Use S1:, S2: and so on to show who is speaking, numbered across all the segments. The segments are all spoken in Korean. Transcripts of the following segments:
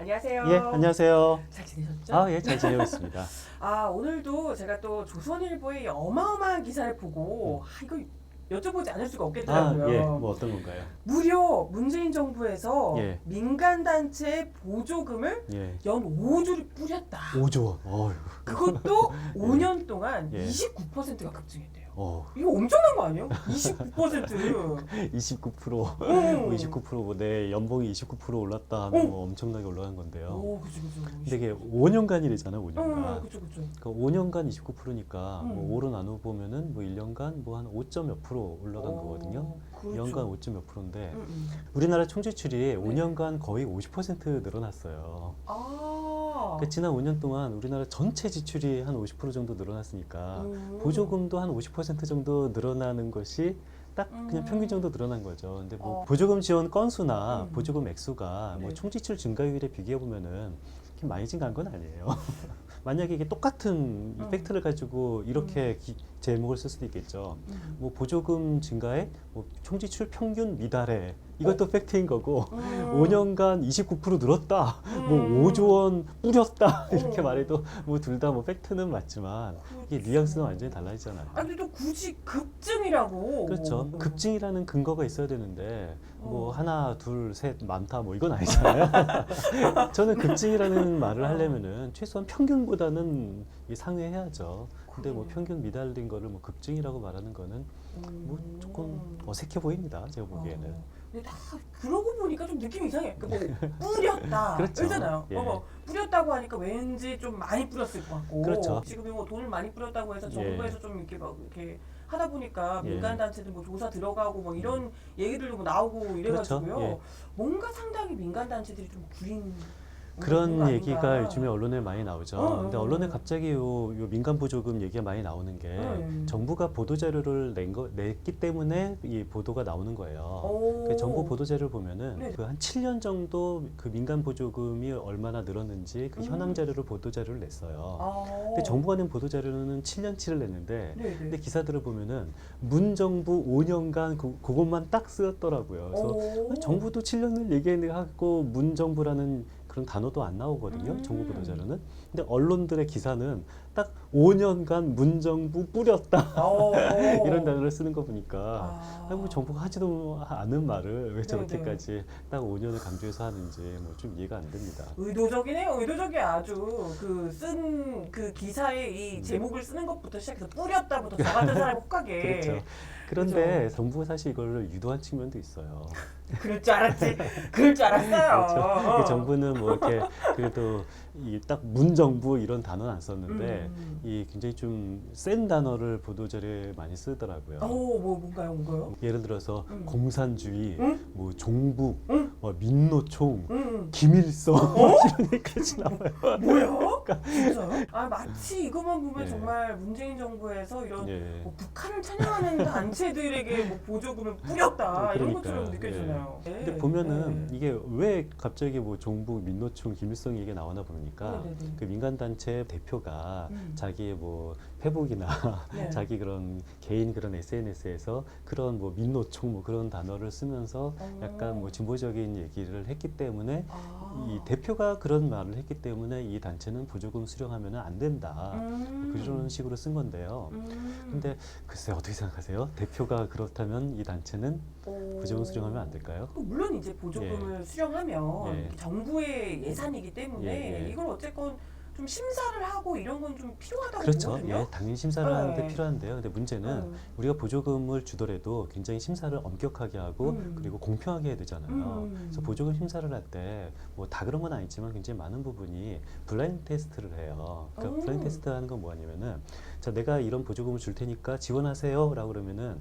S1: 안녕하세요.
S2: 예, 안녕하세요.
S1: 잘 지내셨죠?
S2: 아, 예, 잘 지내고 있습니다.
S1: 오늘도 제가 또 조선일보의 어마어마한 기사를 보고 이거 여쭤보지 않을 수가
S2: 아,
S1: 없겠더라고요.
S2: 예, 뭐 어떤 건가요?
S1: 무려 문재인 정부에서
S2: 예.
S1: 민간단체의 보조금을
S2: 예,
S1: 연 5조를 뿌렸다.
S2: 5조 원. 어휴.
S1: 그것도 5년 동안
S2: 예.
S1: 29%가 급증했대요.
S2: 어,
S1: 이거 엄청난 거 아니에요? 29%.
S2: 29%,
S1: 음.
S2: 29%, 내 연봉이 29% 올랐다 하면 뭐 엄청나게 올라간 건데요.
S1: 오, 그죠.
S2: 근데 이게 5년간이래잖아요, 5년간.
S1: 그죠.
S2: 그 5년간 29%니까 뭐
S1: 음.
S2: 5로 나누어 보면은 뭐 1년간 뭐 한 5점 몇 프로 올라간 거거든요.
S1: 그렇죠.
S2: 연간 5점 몇 프로인데
S1: 음.
S2: 우리나라 총지출이 5년간 거의 50% 늘어났어요.
S1: 아.
S2: 지난 5년 동안 우리나라 전체 지출이 한 50% 정도 늘어났으니까 보조금도 한 50% 정도 늘어나는 것이 딱 그냥 평균 정도 늘어난 거죠. 근데 뭐 보조금 지원 건수나 보조금 액수가 뭐
S1: 네.
S2: 총지출 증가율에 비교해 보면은 그렇게 많이 증가한 건 아니에요. 만약에 이게 똑같은 팩트를 가지고 이렇게 제목을 쓸 수도 있겠죠. 뭐 보조금 증가에 뭐 총지출 평균 미달에 이것도 팩트인 거고 5년간 29% 늘었다. 뭐 5조 원 뿌렸다. 이렇게 말해도 뭐 둘 다 뭐 팩트는 맞지만 이게 뉘앙스는 완전히 달라지잖아요.
S1: 근데 또 굳이 급증이라고.
S2: 그렇죠. 급증이라는 근거가 있어야 되는데 뭐 하나, 둘, 셋 많다 뭐 이건 아니잖아요. 저는 급증이라는 말을 하려면은 최소한 평균보다는 상회해야죠. 근데 뭐 평균 미달린 거를 뭐 급증이라고 말하는 거는 뭐 조금 어색해 보입니다. 제가 보기에는.
S1: 근데 다 그러고 보니까 좀 느낌이 이상해. 뭐 뿌렸다.
S2: 그렇죠.
S1: 그러잖아요.
S2: 예.
S1: 뭐 뿌렸다고 하니까 왠지 좀 많이 뿌렸을 것 같고.
S2: 그렇죠.
S1: 지금 뭐 돈을 많이 뿌렸다고 해서
S2: 예.
S1: 정부에서 좀 이렇게 막 이렇게 하다 보니까
S2: 예.
S1: 민간 단체들 뭐 조사 들어가고 뭐 이런 얘기들도 뭐 나오고 이래가지고요.
S2: 그렇죠. 예.
S1: 뭔가 상당히 민간 단체들이 좀 구린.
S2: 그런
S1: 거
S2: 얘기가
S1: 아닌가.
S2: 요즘에 언론에 많이 나오죠. 근데 언론에 갑자기 요 민간 보조금 얘기가 많이 나오는 게 정부가 보도 자료를 냈기 때문에 이 보도가 나오는 거예요. 그 정부 보도 자료를 보면은
S1: 네.
S2: 그 한 7년 정도 그 민간 보조금이 얼마나 늘었는지 그 현황 자료를 보도 자료를 냈어요. 근데 정부가 낸 보도 자료는 7년치를 냈는데
S1: 네네.
S2: 근데 기사들을 보면은 문정부 5년간 그것만 딱 쓰였더라고요. 그래서 정부도 7년을 얘기하고 문정부라는 그런 단어도 안 나오거든요. 정부 보도 자료는. 근데 언론들의 기사는 딱 5년간 문정부 뿌렸다. 이런 단어를 쓰는 거 보니까 뭐 정부가 하지도 않은 말을 왜 저렇게까지 딱 5년을 강조해서 하는지 뭐 좀 이해가 안 됩니다.
S1: 의도적이네요. 의도적이 아주 쓴 그 기사의 이 제목을 쓰는 것부터 시작해서 뿌렸다부터 저 같은 사람이 혹하게.
S2: 그렇죠. 그런데 정부가 사실 이걸 유도한 측면도 있어요.
S1: 그럴 줄 알았지. 그럴 줄 알았어요.
S2: 그렇죠. 그 정부는 뭐 이렇게 그래도 이 딱 문정부 이런 단어는 안 썼는데 이 굉장히 좀 센 단어를 보도자료에 많이 쓰더라고요.
S1: 뭔가요?
S2: 예를 들어서 공산주의, 뭐 종북, 뭐 민노총,
S1: 응.
S2: 김일성 이런 얘기까지 나와요.
S1: 뭐야? 진짜요? 마치 이것만 보면
S2: 예.
S1: 정말 문재인 정부에서 이런
S2: 예.
S1: 뭐 북한을 찬양하는 단체들에게 뭐 보조금을 뿌렸다 이런
S2: 그러니까요.
S1: 것처럼 느껴지잖아요.
S2: 근데 보면은 이게 왜 갑자기 뭐 종북, 민노총, 김일성 얘기가 나오나 보니까
S1: 네네네.
S2: 그 민간단체 대표가 자기의 뭐 페북이나
S1: 네.
S2: 자기 그런 개인 그런 SNS에서 그런 뭐 민노총 뭐 그런 단어를 쓰면서 약간 뭐 진보적인 얘기를 했기 때문에 이 대표가 그런 말을 했기 때문에 이 단체는 보조금 수령하면 안 된다. 그런 식으로 쓴 건데요. 근데 글쎄 어떻게 생각하세요? 대표가 그렇다면 이 단체는 보조금 수령하면 안 될까요?
S1: 물론 이제 보조금을 수령하면
S2: 예.
S1: 정부의 예산이기 때문에
S2: 예.
S1: 이걸 어쨌건 좀 심사를 하고 이런 건 좀 필요하다고
S2: 그렇죠.
S1: 보거든요.
S2: 예, 당연히 심사를 하는데 필요한데요. 근데 문제는
S1: 네.
S2: 우리가 보조금을 주더라도 굉장히 심사를 엄격하게 하고 그리고 공평하게 해야 되잖아요. 그래서 보조금 심사를 할 때 뭐 다 그런 건 아니지만 굉장히 많은 부분이 블라인드 테스트를 해요. 그러니까 블라인드 테스트 하는 건 뭐냐면은 자, 내가 이런 보조금을 줄 테니까 지원하세요 라고 그러면은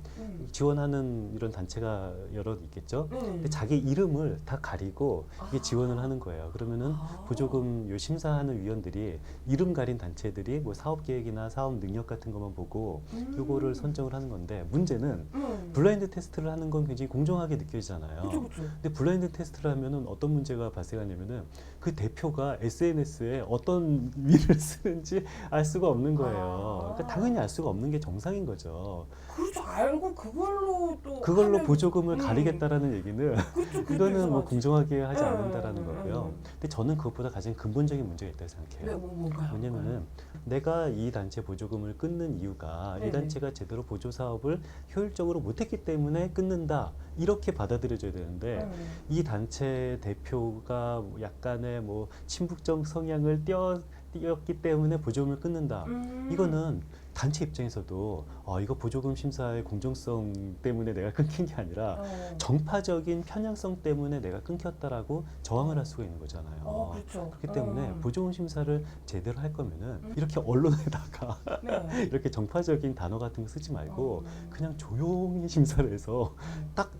S2: 지원하는 이런 단체가 여러 있겠죠. 근데 자기 이름을 다 가리고 이게 지원을 하는 거예요. 그러면은 보조금 요 심사하는 위원들이 이름 가린 단체들이 뭐 사업 계획이나 사업 능력 같은 것만 보고 요거를 선정을 하는 건데 문제는 블라인드 테스트를 하는 건 굉장히 공정하게 느껴지잖아요.
S1: 그쵸.
S2: 근데 블라인드 테스트를 하면은 어떤 문제가 발생하냐면은 그 대표가 SNS에 어떤 미를 쓰는지 알 수가 없는 거예요. 그러니까 당연히 알 수가 없는 게 정상인 거죠.
S1: 그렇죠. 알고 그걸로 또
S2: 그걸로
S1: 하면-
S2: 보조금을 가리겠다라는 얘기는
S1: 그렇죠.
S2: 이거는 뭐
S1: 이상하지.
S2: 공정하게 하지
S1: 네,
S2: 않는다라는 거고요. 근데 저는 그것보다 가장 근본적인 문제가 있다고
S1: 네,
S2: 생각해요.
S1: 뭔가요?
S2: 왜냐면은 내가 이 단체 보조금을 끊는 이유가
S1: 네네.
S2: 이 단체가 제대로 보조 사업을 효율적으로 못했기 때문에 끊는다 이렇게 받아들여져야 되는데 이 단체 대표가 뭐 약간의 뭐 친북적 성향을 띄었기 때문에 보조금을 끊는다. 이거는 단체 입장에서도 이거 보조금 심사의 공정성 때문에 내가 끊긴 게 아니라 정파적인 편향성 때문에 내가 끊겼다라고 저항을 할 수가 있는 거잖아요.
S1: 그렇죠.
S2: 그렇기 때문에 보조금 심사를 제대로 할 거면은 이렇게 언론에다가
S1: 네.
S2: 이렇게 정파적인 단어 같은 거 쓰지 말고 그냥 조용히 심사를 해서 딱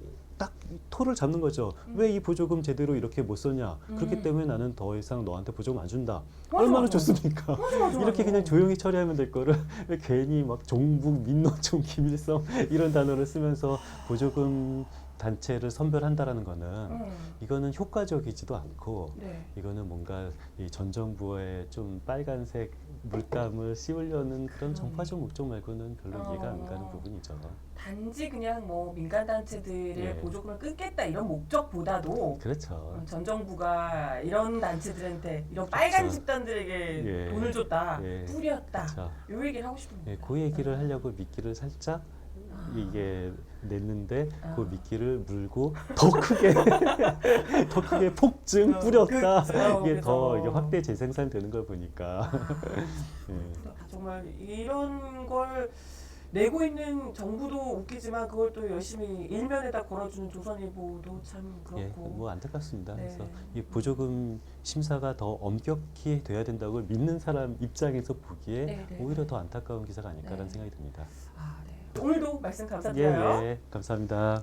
S2: 토를 잡는 거죠. 왜 이 보조금 제대로 이렇게 못 썼냐? 그렇기 때문에 나는 더 이상 너한테 보조금 안 준다.
S1: 맞아,
S2: 얼마나
S1: 맞아.
S2: 좋습니까?
S1: 맞아.
S2: 이렇게 그냥 조용히 처리하면 될 거를 왜 괜히 막 종북, 민노총, 김일성 이런 단어를 쓰면서 보조금 단체를 선별한다라는 거는 이거는 효과적이지도 않고
S1: 네.
S2: 이거는 뭔가 이 전 정부의 좀 빨간색 물감을 씌우려는 그런 정파적 목적 말고는 별로 이해가 안 가는 부분이죠.
S1: 단지 그냥 뭐 민간 단체들의
S2: 예.
S1: 보조금을 끊겠다 이런 목적보다도
S2: 그렇죠.
S1: 전 정부가 이런 단체들한테 이런 빨간
S2: 그렇죠.
S1: 집단들에게
S2: 예.
S1: 돈을 줬다,
S2: 예.
S1: 뿌렸다.
S2: 그렇죠.
S1: 요 얘기를 하고 싶은
S2: 예,
S1: 겁니다.
S2: 그 얘기를 하려고 미끼를 살짝 이게 냈는데 그 미끼를 물고 더 크게 더 크게 폭증 뿌렸다. 이게 더 이게 확대 재생산되는 걸 보니까 예.
S1: 정말 이런 걸 내고 있는 정부도 웃기지만 그걸 또 열심히 일면에다 걸어주는 조선일보도 참
S2: 예,
S1: 그렇고.
S2: 뭐 안타깝습니다.
S1: 네.
S2: 그래서 이 보조금 심사가 더 엄격히 돼야 된다고 믿는 사람 입장에서 보기에
S1: 네, 네.
S2: 오히려 더 안타까운 기사가 아닐까라는
S1: 네.
S2: 생각이 듭니다.
S1: 네. 오늘도 말씀
S2: 예,
S1: 감사드려요.
S2: 예, 감사합니다.